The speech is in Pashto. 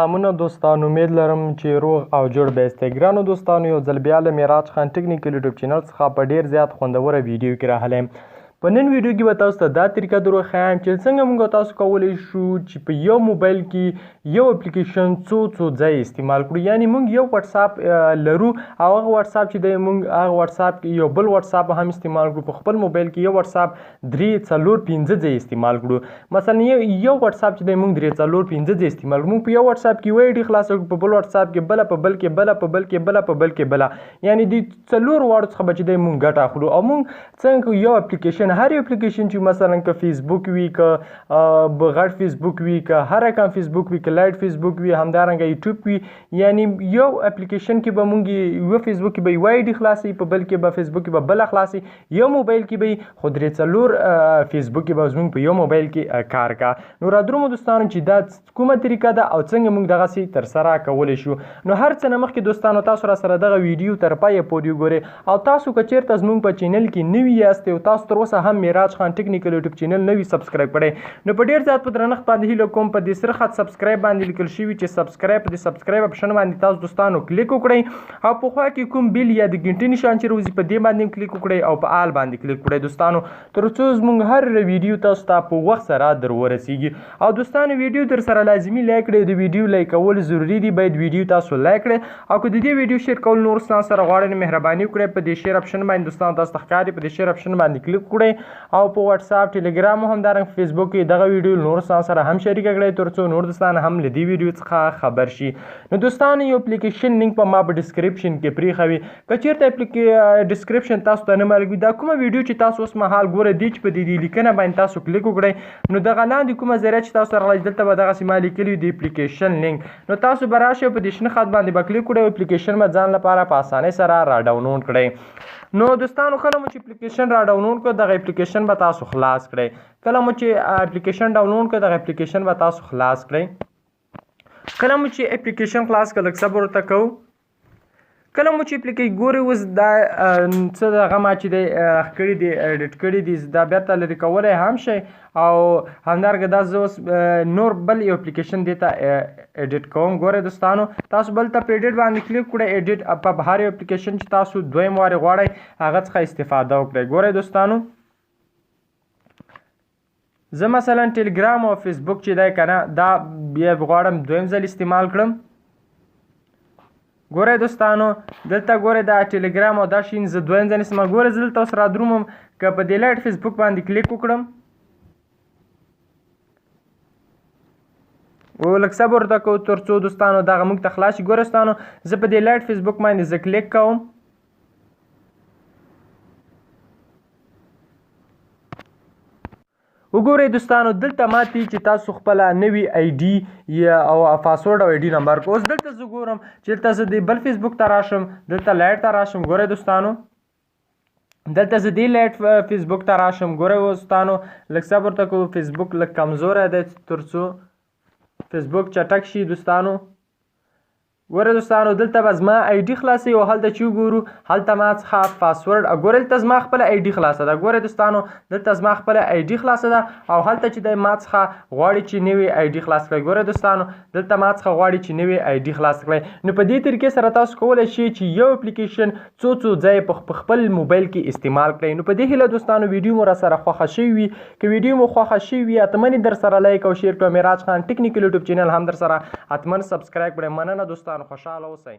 سلامونه دوستان، امید لرم چې روغ او جوړ به یاستئ. ګرانو دوستانو، یو ځل بیا له میراج خان ټیکنیکل یوټیوب چینل څخه په ډیر زیات خوندوره ویډیو کې راغلی یم. په نن ویډیو کې به تاسو ته دا طریقه در وښایم چې څنګه موږ تاسو کولی شو چې په یو موبایل کې یو اپلیکیشن څو ځای استعمال کړو. یعنی موږ یو واتساپ لرو او هغه واتساپ چې دی موږ هغه واتساپ کې یو بل واتساپ هم استعمال کړو. په خپل موبایل کې یو واتساپ 3 4 5 ځای استعمال کړو. مثلا یو واتساپ چې دی موږ 3 4 5 ځای استعمال کړو. موږ په یو واتساپ کې یو ایډي خلاص کړو، په بل واتساپ کې بل، په بل کې بل، په بل کې بل، په بل کې بل. یعنی د 4 واړو څخه به چې دی موږ ګټه اخلو. او موږ څنګه یو اپلیکیشن، هر اپلیکیشن چې مثلا که فیسبوک وي، که بغیر فیسبوک وي، که هر رقم فیسبوک وي، که لایټ فیسبوک وي، همدارنګه یوټیوب وي. یعنی یو اپلیکیشن کې به موږ یو فیسبوک کې به یو آیډي خلاصي، په بل کې به فیسبوک کې به بل خلاصي، یو موبایل کې به خو 3 4 فیسبوک کې به موږ په یو موبایل کې کار کا. نو را درومو دوستانو چې دا کومه طریقه ده او څنګه موږ دغسې ترسره کولی شو. نو هر څه نه مخکې دوستانو تاسو را سره دغه ویډیو تر پایه پورې وګورئ. او تاسو که چېرته زموږ په چینل کې نوي یاست او تاسو تر اوسه هم میراج خان ټیکنیکل یوټیوب چینل نوي سبسکرایب کړئ، نو په ډیر زیات په درنښت باندې هیله کوم په دې سره خط سبسکرایب باندې لیکل شوي چې سبسکرایب، په دې سبسکرایب اپشن باندې تاسو دوستانو کلیک وکړئ او په خوا کې کوم بیل یا د ګنټې نشان چې راوځي په دې باندې کلیک وکړئ او په آل باندې کلیک وکړئ دوستانو، تر څو زموږ هر ویډیو تاسو ته په وخت سره در ورسیږي. او دوستانو ویډیو در سره لازمي لایک کړئ، د ویډیو لایک کول ضروري دي، باید ویډیو تاسو لایک کړئ. او که د دې ویډیو شیر کول نور ستاسو سره غواړئ نو مهرباني وکړئ په دې شیر اپشن باندې دوستانو تاسو ته ښکاري، په دې شیر اپشن باندې کلیک وکړئ او په واتساپ، ټیلیګرام او همدارنګه فیسبوک کې دغه ویډیو نور سره هم شریک کړئ تر څو نور دوستان هم له دې ویډیو څخه خبر شي. نو دوستانو یو اپلیکیشن لینک په ما په ډسکرپشن کې پریښوي. که چېرته ډسکرپشن تاسو ته نه معلومي دا کومه ویډیو چې تاسو اوس مهال ګورئ دی چې په دې لیکنه باندې تاسو کلیک وکړئ، نو دغه لاندې کومه ذریعه چې تاسو سره راځي دلته به دغسې ما لیکلي د اپلیکیشن لینک، نو تاسو به راشئ په دې شنه خط باندې به کلیک وکړئ او اپلیکیشن به ځان لپاره په اسانۍ سره را ډاونلوډ کړئ. نو دوستانو کله مو چې اپلیکیشن را ډاونلوډ کړو دغه اپلیکیشن به تاسو خلاص کړئ. کله مو چې اپلیکیشن ډاونلوډ کړئ دغه اپلیکیشن به تاسو خلاص کړئ. کله مو چې اپلیکیشن خلاص کړئ لږ صبر ورته کوو. کله مو چې اپلیکیشن ګورئ اوس دا څه دغه ما چې دی ښکلي دي ایډیټ کړي دي، دا بیرته لرې کولی هم شئ او همدارنګه دا زه اوس نور بل یو اپلیکیشن دې ته ایډیټ کوم. ګورئ دوستانو تاسو بل ته په ایډیټ باندې کلیک کړئ، ایډیټ په هر یو اپلیکیشن چې تاسو دویم وارې غواړئ هغه څخه استفاده وکړئ. ګورئ دوستانو زه مثلا ټیلیګرام او فیسبوک چې دی که نه دا بیا غواړم دویم ځل استعمال کړم. ګورئ دوستانو دلته ګورئ دا ټیلیګرام او دا شین زه دویم ځل استعمال. ګورئ زه دلته اوس را درومم، که په دې لایټ فیسبوک باندې کلیک وکړم او لږ صبر ورته کوو تر څو دوستانو دغه موږ ته خلاص شي. ګورئ دوستانو زه په دې لایټ فیسبوک باندې زه کلیک کوم. وګورئ دوستانو دلته ماته چې تاسو خپله نوي آیډي یا او پاسورډ او آیډي نمبر کو. اوس دلته زه ګورم چې دلته زه د بل فیسبوک ته راشم، دلته لایټ ته راشم. ګورئ دوستانو دلته زه دې لایټ فیسبوک ته راشم. ګورئ دوستانو لږ صبر ورته کوو، فیسبوک لږ کمزوری دی تر څو فیسبوک چټک شي دوستانو. ګورئ دوستانو دلته به زما آیډي خلاصوي او هلته چې وګورو هلته ما څخه پاسورډ، ګورئ دلته زما خپله آیډي خلاصه ده. ګورئ دوستانو دلته زما خپله آیډي خلاصه ده او هلته چې دی ما څخه غواړي چې نوې آیډي خلاص کړئ. ګورئ دوستانو دلته ما څخه غواړي چې نوې آیډي خلاص کړئ. نو په دې طریقې سره تاسو کولی شئ چې یو اپلیکیشن څو ځای په خپل موبایل کې استعمال کړئ. نو په دې هیله دوستانو ویډیو مو را سره خوښه شوي وي. که ویډیو مو خوښه شوي وي هتمن در سره لایک او شیر کړئ. میراج خان ټیکنیکل یوټیوب چینل هم در سره هتمن سبسکرایب کړئ. مننه دوستانو، خوشحاله اوسئ.